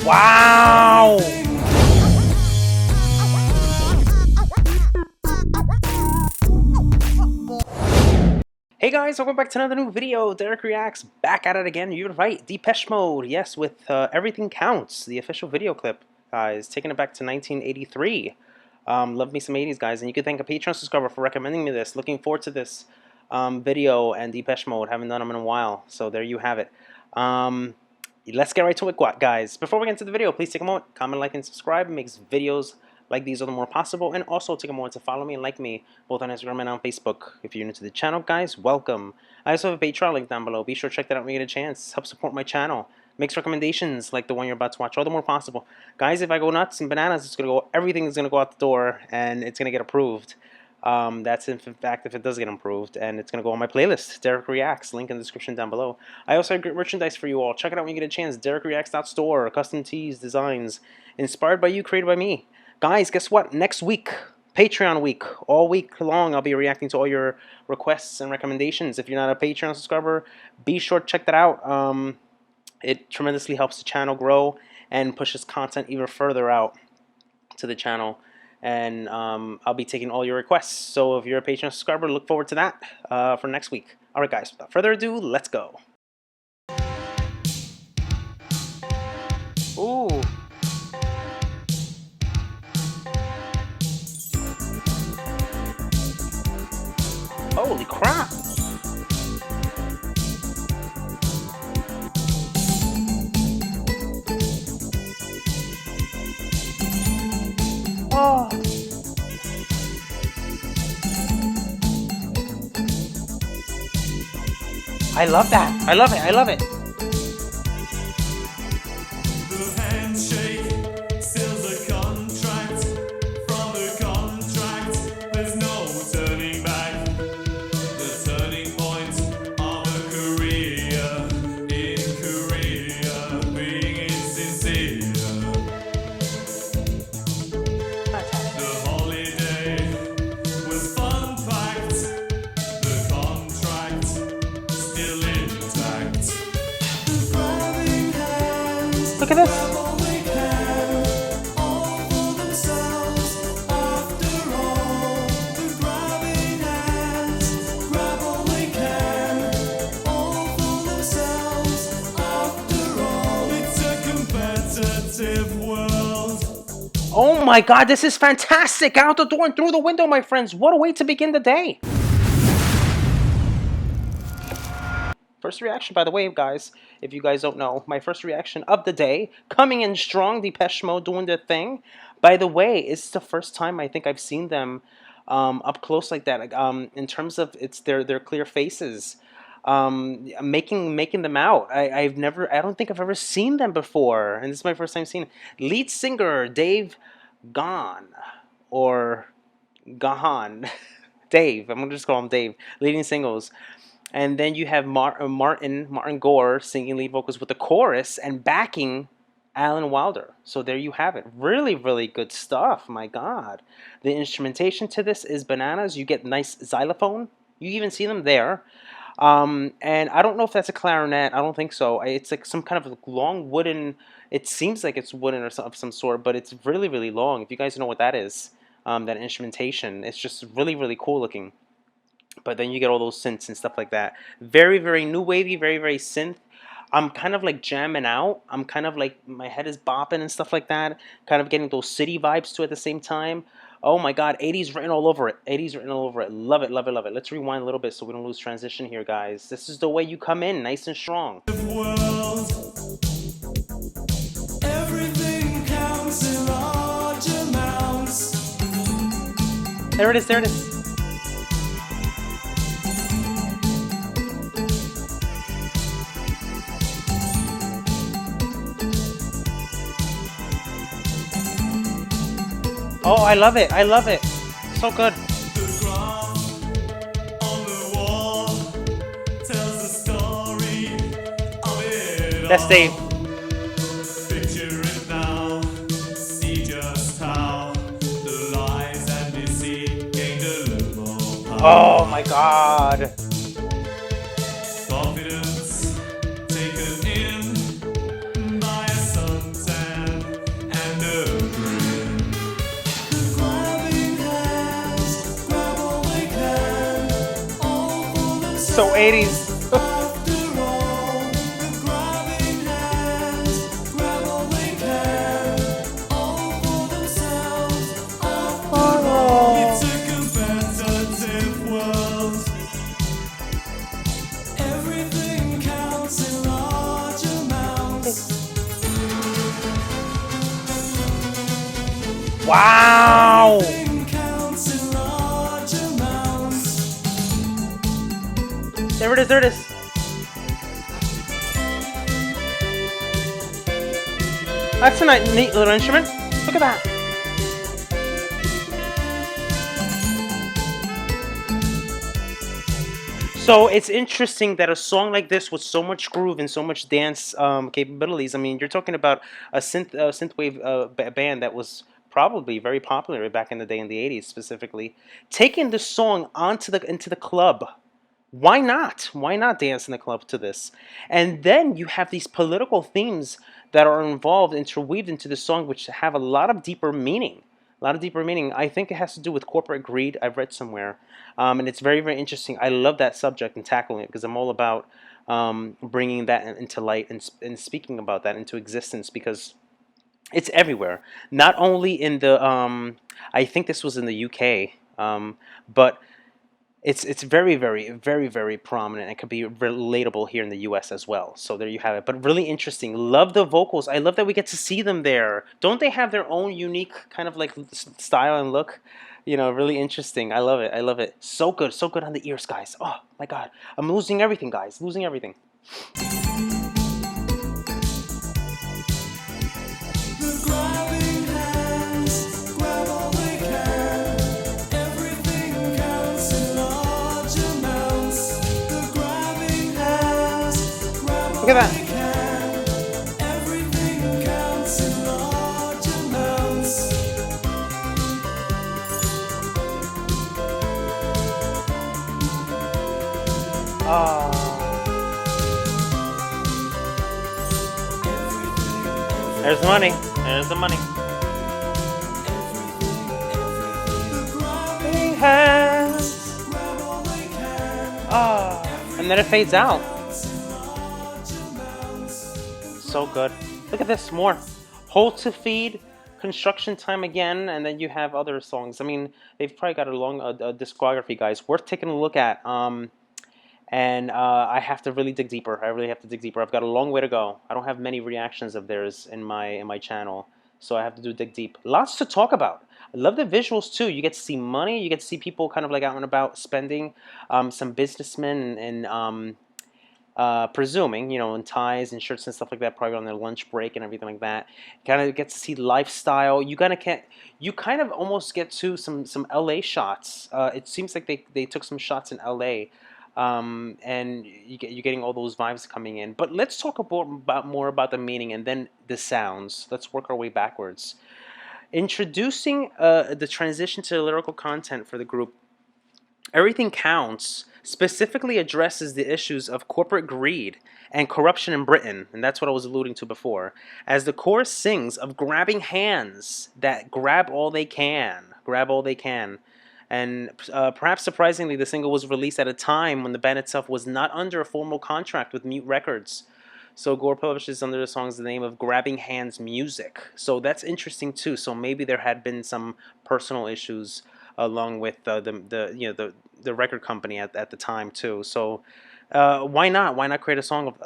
Wow! Hey guys, welcome back to another new video. Dereck Reacts, back at it again. You're right, Depeche Mode. Yes, with Everything Counts, the official video clip, guys. Taking it back to 1983. Love me some 80s, guys. And you can thank a Patreon subscriber for recommending me this. Looking forward to this video and Depeche Mode. Haven't done them in a while. So there you have it. Let's get right to it, guys. Before we get into the video, please take a moment, comment, like, and subscribe. It makes videos like these are the more possible, and also take a moment to follow me and like me both on Instagram and on Facebook. If you're new to the channel, guys, welcome. I also have a Patreon link down below. Be sure to check that out when you get a chance. Help support my channel. Makes recommendations like the one you're about to watch all the more possible. Guys, if I go nuts and bananas, it's gonna go. Everything is gonna go out the door, and it's gonna get approved. That's in fact if it does get improved, and it's gonna go on my playlist. Dereck Reacts, link in the description down below. I also have great merchandise for you all. Check it out when you get a chance. DereckReacts.store, custom tees, designs, inspired by you, created by me. Guys, guess what? Next week, Patreon week, all week long, I'll be reacting to all your requests and recommendations. If you're not a Patreon subscriber, be sure to check that out. It tremendously helps the channel grow and pushes content even further out to the channel. And I'll be taking all your requests. So if you're a Patreon subscriber, look forward to that for next week. All right, guys, without further ado, let's go. Ooh. Holy crap! Oh! I love that! I love it! I love it! The handshake seals a contract. From the contract, there's no turning back. The turning point of a career in Korea, being insincere. The holiday was fun packed. The contract still intact. Look at this! Oh my god, this is fantastic! Out the door and through the window, my friends! What a way to begin the day! First reaction, by the way, guys, if you guys don't know, my first reaction of the day, coming in strong, Depeche Mode doing their thing. By the way, it's the first time I think I've seen them up close like that. In terms of their clear faces, making them out. I don't think I've ever seen them before, and this is my first time seeing lead singer Dave Gahan or Gahan, Dave. I'm gonna just call him Dave. Leading singles. And then you have Martin Gore singing lead vocals with the chorus and backing Alan Wilder. So there you have it. Really, really good stuff. My God. The instrumentation to this is bananas. You get nice xylophone. You even see them there. And I don't know if that's a clarinet. I don't think so. It's like some kind of long wooden. It seems like it's wooden or of some sort, but it's really, really long. If you guys know what that is, that instrumentation, it's just really, really cool looking. But then you get all those synths and stuff like that. Very, very new wavy, very, very synth. I'm kind of like jamming out. I'm kind of like, my head is bopping and stuff like that. Kind of getting those city vibes too at the same time. Oh my God, 80s written all over it. 80s written all over it. Love it, love it, love it. Let's rewind a little bit so we don't lose transition here, guys. This is the way you come in, nice and strong. Everything counts in large amounts. There it is, there it is. Oh, I love it. I love it. So good. The graph on the wall tells the story of it. That's Dave. Picture it now. See just how the lies and deceit gained a little more power. Oh my God. Confidence taken in by a suntan. So 80s. After all, the grabbing hands grab all they can, all for themselves. After all, it's a competitive world. Everything counts in large amounts. Wow! Everything counts in large amounts. There it is, there it is. That's a neat little instrument. Look at that. So it's interesting that a song like this with so much groove and so much dance capabilities. I mean, you're talking about a synthwave band that was probably very popular back in the day in the '80s, specifically, taking the song onto the into the club. Why not? Why not dance in the club to this? And then you have these political themes that are involved, interweaved into the song, which have a lot of deeper meaning. A lot of deeper meaning. I think it has to do with corporate greed. I've read somewhere, and it's very, very interesting. I love that subject and tackling it because I'm all about bringing that into light and speaking about that into existence because it's everywhere. Not only in the, I think this was in the UK, but it's very, very, very, very prominent. It could be relatable here in the U.S. as well. So there you have it. But really interesting. Love the vocals. I love that we get to see them there. Don't they have their own unique kind of like style and look? You know, really interesting. I love it. I love it. So good. So good on the ears, guys. Oh my God. I'm losing everything, guys. Losing everything. The grabbing hands grab all they can. Everything counts in large amounts. The grabbing hands grab all Look at that. they can. Everything counts in large amounts. Ah. There's the money. There's the money. Hands. Ah, and then it fades out. So good. Look at this, more. Hold to Feed, Construction Time Again, and then you have other songs. I mean, they've probably got a long discography, guys. Worth taking a look at. And I have to really dig deeper. I really have to dig deeper. I've got a long way to go. I don't have many reactions of theirs in my channel, so I have to dig deep. Lots to talk about. I love the visuals too. You get to see money. You get to see people kind of like out and about spending. Some businessmen and presuming, you know, in ties and shirts and stuff like that, probably on their lunch break and everything like that. Kind of get to see lifestyle. You kind of almost get to some LA shots. It seems like they took some shots in LA. And you're getting all those vibes coming in. But let's talk more about the meaning and then the sounds. Let's work our way backwards. Introducing the transition to the lyrical content for the group. Everything Counts specifically addresses the issues of corporate greed and corruption in Britain, and that's what I was alluding to before, as the chorus sings of grabbing hands that grab all they can, and perhaps surprisingly, the single was released at a time when the band itself was not under a formal contract with Mute Records. So Gore publishes under the song's the name of Grabbing Hands Music. So that's interesting too. So maybe there had been some personal issues along with the record company at the time too. So why not? Why not create a song of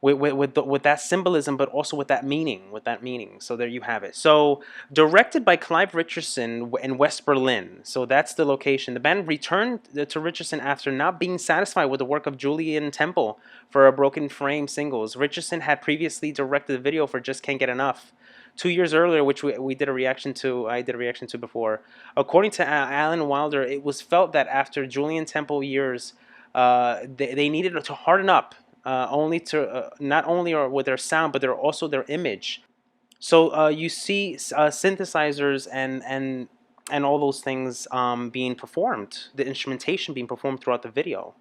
with that symbolism, but also with that meaning. So there you have it. So directed by Clive Richardson in West Berlin. So that's the location. The band returned to Richardson after not being satisfied with the work of Julian Temple for a Broken Frame singles. Richardson had previously directed the video for Just Can't Get Enough 2 years earlier, which we did a reaction to. I did a reaction to before. According to Alan Wilder, it was felt that after Julian Temple years, they needed to harden up. Not only with their sound, but also their image. So you see synthesizers and all those things being performed, the instrumentation being performed throughout the video,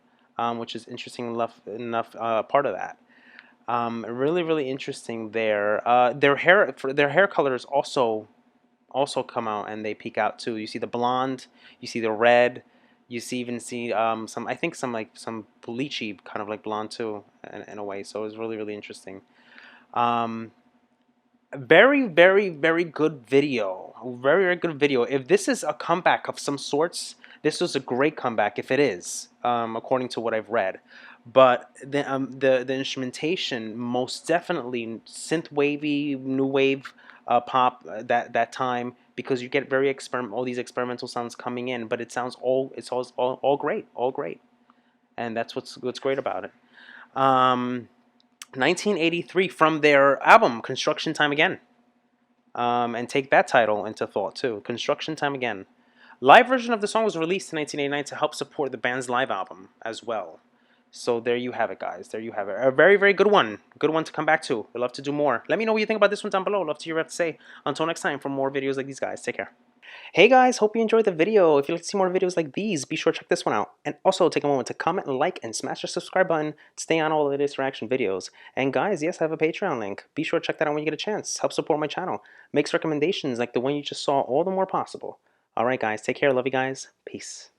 which is interesting enough part of that. Really, really interesting there. Their hair colors also come out and they peek out too. You see the blonde, you see the red, You see even see some, I think some like some bleachy kind of like blonde too in a way. So it was really really interesting. Um, very very good video. Very good video. If this is a comeback of some sorts, this was a great comeback. If it is, according to what I've read. But the instrumentation most definitely synth wavy, new wave, pop, that time, because you get very all these experimental sounds coming in, but it sounds all great, all great, and that's what's great about it. Um, 1983 from their album Construction Time Again, and take that title into thought too. Construction Time Again. Live version of the song was released in 1989 to help support the band's live album as well. So there you have it, guys. There you have it. A very, very good one. Good one to come back to. We'd love to do more. Let me know what you think about this one down below. Love to hear what you have to say. Until next time, for more videos like these, guys, take care. Hey guys, hope you enjoyed the video. If you'd like to see more videos like these, be sure to check this one out. And also take a moment to comment, like, and smash the subscribe button to stay on all the latest reaction videos. And guys, yes, I have a Patreon link. Be sure to check that out when you get a chance. Help support my channel. Makes recommendations like the one you just saw all the more possible. Alright guys, take care. Love you guys. Peace.